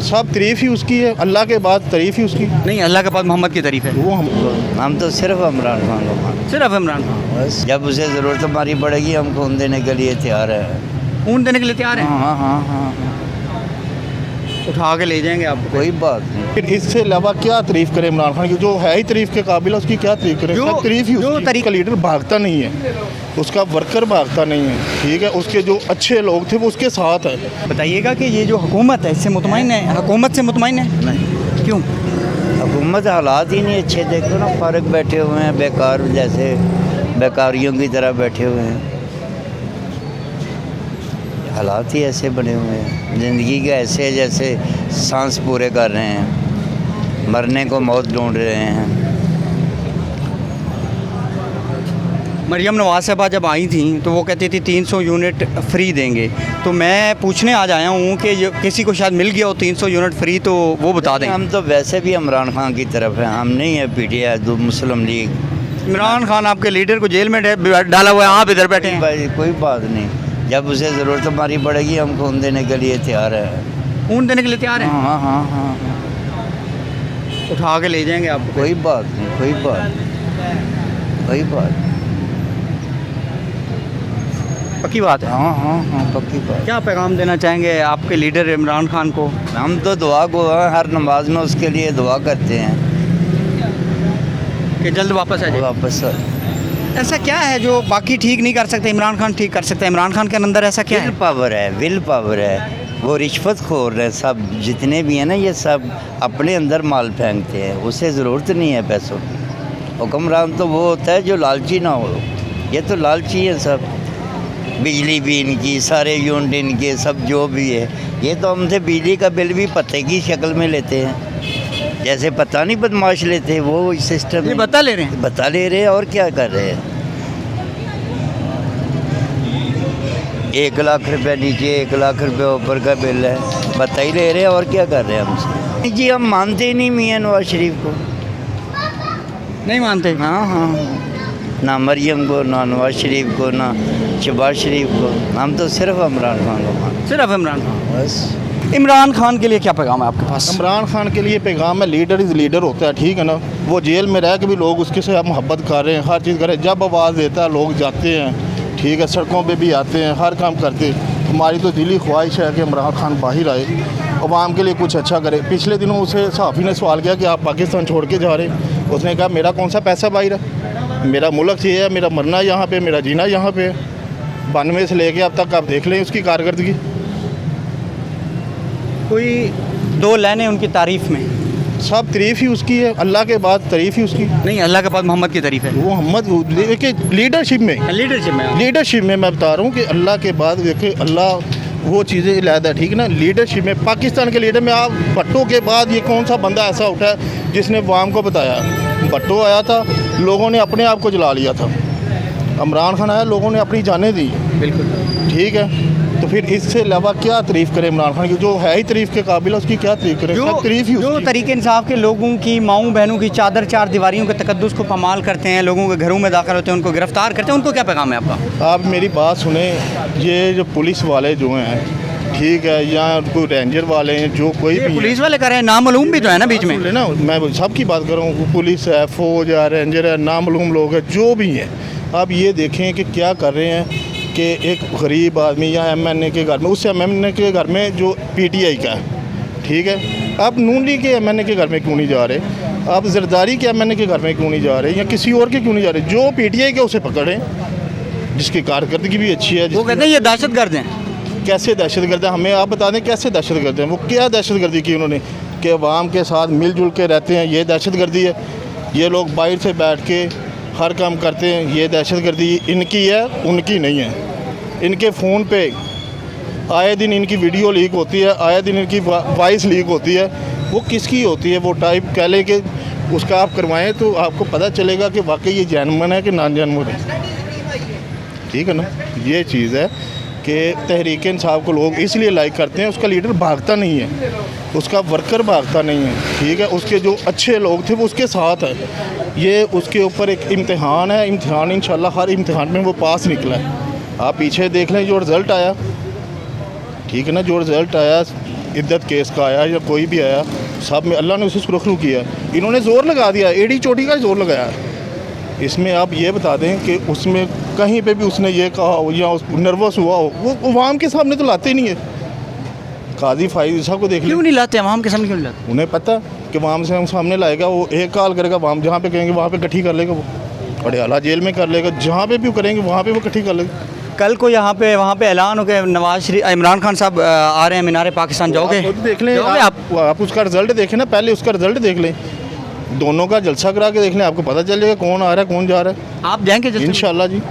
सब तारीफ़ ही उसकी है, अल्लाह के बाद तारीफ़ ही उसकी। नहीं, अल्लाह के बाद मोहम्मद की तारीफ है। वो हम तो सिर्फ इमरान खान को मानते सिर्फ इमरान खान। हैं। बस जब उसे ज़रूरत हमारी पड़ेगी हम खून देने के लिए तैयार है। ऊन देने के लिए तैयार है, हाँ हाँ हाँ हाँ, उठा के ले जाएंगे आपको। कोई बात नहीं। फिर इससे अलावा क्या तारीफ़ करें इमरान खान की, जो है ही तारीफ़ के काबिल है, उसकी क्या तारीफ़ करें। जो- सब तारीफ़ ही जो उसकी। तरीका- उसका लीडर भागता नहीं है, उसका वर्कर भागता नहीं है, ठीक है। उसके जो अच्छे लोग थे वो उसके साथ है। बताइएगा कि ये जो हुकूमत है इससे मुतमईन है, हुकूमत से मुतमईन है? नहीं, क्यों? हुकूमत हालात ही नहीं अच्छे। देखो ना, फारग बैठे हुए हैं, बेकार जैसे बेकारियों की तरह बैठे हुए हैं। हालात ही ऐसे बने हुए हैं, ज़िंदगी के ऐसे जैसे सांस पूरे कर रहे हैं, मरने को मौत ढूंढ रहे हैं। मरियम नवाज साहबा जब आई थी तो वो कहती थी 300 यूनिट फ्री देंगे, तो मैं पूछने आज आया हूँ कि किसी को शायद मिल गया हो 300 यूनिट फ्री, तो वो बता दें। हम तो वैसे भी इमरान खान की तरफ हैं, हम नहीं है PTI मुस्लिम लीग। इमरान खान आपके लीडर को जेल में डाला हुआ है, आप इधर बैठे हैं। भाई कोई बात नहीं, जब उसे ज़रूरत हमारी पड़ेगी हम खून देने के लिए तैयार है। ऊन देने के लिए तैयार है, हाँ हाँ हाँ हाँ, उठा के ले जाएंगे आपको। कोई बात नहीं, कोई बात नहीं, कोई बात नहीं। पक्की बात है। हाँ हाँ हाँ, पक्की बात। क्या पैगाम देना चाहेंगे आपके लीडर इमरान खान को? हम तो दुआ को हर नमाज में उसके लिए दुआ करते हैं कि जल्द वापस आ जाए। वापस। ऐसा क्या है जो बाकी ठीक नहीं कर सकते, इमरान खान ठीक कर सकते हैं? इमरान खान के अंदर ऐसा क्या विल है? पावर है, विल पावर है। वो रिश्वत खोर है, सब जितने भी हैं ना, ये सब अपने अंदर माल फेंकते हैं। उसे ज़रूरत नहीं है पैसों की। हुक्मरान तो वो होता है जो लालची ना हो। ये तो लालची है सब। बिजली भी इनकी, सारे यूनिट इनके, सब जो भी है। ये तो हमसे बिजली का बिल भी पत्ते की शक्ल में लेते हैं, जैसे पता नहीं बदमाश लेते, वो सिस्टम ये बता ले रहे हैं। बता ले रहे हैं। और क्या कर रहे हैं? 1 लाख रुपए नीचे, 1 लाख रुपए ऊपर का बिल है, बता ही ले रहे हैं। और क्या कर रहे हैं हमसे? जी हम मानते ही नहीं मियाँ नवाज शरीफ को। नहीं मानते? हाँ हाँ, ना मरियम को, ना नवाज शरीफ को, ना शहबाज शरीफ को। हम तो सिर्फ इमरान खान को मानते सिर्फ इमरान खान। हैं। बस इमरान खान के लिए क्या पैगाम है आपके पास? इमरान खान के लिए पैगाम है, लीडर इज़ लीडर होता है, ठीक है ना। वो जेल में रह के भी लोग उसके से मोहब्बत कर रहे हैं, हर चीज़ कर रहे हैं। जब आवाज़ देता है लोग जाते हैं, ठीक है, सड़कों पे भी आते हैं, हर काम करते हैं। हमारी तो दिली ख्वाहिश है कि इमरान खान बाहर आए, अवाम के लिए कुछ अच्छा करे। पिछले दिनों उसे सहाफ़ी ने सवाल किया कि आप पाकिस्तान छोड़ के जा रहे हैं। उसने कहा मेरा कौन सा पैसा बाहर है, मेरा मुल्क ये है, मेरा मरना यहाँ पे, मेरा जीना यहाँ पे है। 92 से लेके अब तक आप देख लें उसकी कारकर्दगी। कोई 2 लाइनें उनकी तारीफ में? सब तारीफ़ ही उसकी है, अल्लाह के बाद तारीफ़ ही उसकी। नहीं, अल्लाह के बाद मोहम्मद की तारीफ है। वो मोहम्मद देखिए लीडरशिप में लीडरशिप में मैं बता रहा हूँ कि अल्लाह के बाद देखिए अल्लाह वो चीज़ें लायदा है, ठीक है ना। लीडरशिप में पाकिस्तान के लीडर में आप भट्टो के बाद ये कौन सा बंदा ऐसा उठा है जिसने वाम को बताया? भट्टो आया था, लोगों ने अपने आप को जला लिया था। इमरान खान आया, लोगों ने अपनी जानें दी, बिल्कुल। ठीक है। तो फिर इससे अलावा क्या तारीफ़ करें इमरान खान की, जो है ही तारीफ़ के काबिल है, उसकी क्या तारीफ़ करें। सब तारीफ़ ही जो उसकी। तरीके इंसाफ के लोगों की, माऊँ बहनों की चादर 4 दीवारियों के तकद्दुस को पामाल करते हैं, लोगों के घरों में दाखिल होते हैं, उनको गिरफ्तार करते हैं, उनको क्या पैगाम है आपका? आप मेरी बात सुने, ये जो पुलिस वाले जो हैं, ठीक है, या कोई रेंजर वाले हैं, जो कोई भी पुलिस वाले कर रहे हैं, नामालूम भी तो है ना बीच में। ना, मैं सबकी बात कर रहा हूँ, पुलिस है, फौज है, रेंजर है, नामालूम लोग हैं, जो भी हैं। आप ये देखें कि क्या कर रहे हैं कि एक गरीब आदमी या MNA के घर में, उस MNA के घर में जो PTI का है, ठीक है, आप नून लीग के MNA के घर में क्यों नहीं जा रहे? आप जरदारी के MNA के घर में क्यों नहीं जा रहे, या किसी और के क्यों नहीं जा रहे? जो PTI के उसे पकड़ें, जिसकी कारकर्दगी भी अच्छी है। वो कहते हैं ये दहशतगर्द हैं। कैसे दहशतगर्द है? हमें आप बता दें कैसे दहशतगर्द हैं। वो क्या दहशतगर्दी की उन्होंने कि अवाम के साथ मिलजुल के रहते हैं, ये दहशतगर्दी है। ये लोग बाहर से बैठ के हर काम करते हैं, ये दहशतगर्दी इनकी है, उनकी नहीं है। इनके फ़ोन पे आए दिन इनकी वीडियो लीक होती है, आए दिन इनकी वॉइस लीक होती है। वो किसकी होती है? वो टाइप कह लें कि उसका आप करवाएं तो आपको पता चलेगा कि वाकई ये जानमन है कि नान जानमन है, ठीक है ना। ये चीज़ है कि तहरीक इंसाफ को लोग इसलिए लाइक करते हैं, उसका लीडर भागता नहीं है, उसका वर्कर भागता नहीं है, ठीक है। उसके जो अच्छे लोग थे वो उसके साथ है। ये उसके ऊपर एक इम्तिहान है, इम्तिहान इंशाल्लाह हर इम्तिहान में वो पास निकला है। आप पीछे देख लें जो रिज़ल्ट आया, ठीक है ना, जो रिज़ल्ट आया इद्दत केस का आया या कोई भी आया, सब में अल्लाह ने उसे सुरखरू किया। इन्होंने ज़ोर लगा दिया, एड़ी चोटी का ज़ोर लगाया। इसमें आप ये बता दें कि उसमें कहीं पे भी उसने ये कहा हो या उस नर्वस हुआ हो, वो अवाम के सामने तो लाते नहीं है। काजी फाइज साहब को देख क्यों लें, नहीं लाते आवाम के सामने, क्यों नहीं लाते? उन्हें पता कि अवाम से हम सामने लाएगा, वो एक कॉल करेगा, अवाम जहाँ पे कहेंगे वहाँ पे इकट्ठी कर लेगा, वो पटियाला जेल में कर लेगा, जहाँ पे भी करेंगे वहाँ पे वो इकट्ठी कर लेगा। कल को यहाँ पे वहाँ पे ऐलान हो गया नवाज शरीफ इमरान खान साहब आ रहे हैं मीनार पाकिस्तान, जाओगे? आप खुद देख लें, जाओगे आप उसका रिजल्ट देखें ना, पहले उसका रिजल्ट देख लें, दोनों का जलसा करा के देख लें, आपको पता चल जाएगा कौन आ रहा है कौन जा रहा है। आप जाएंगे जल्दी? इंशाल्लाह जी।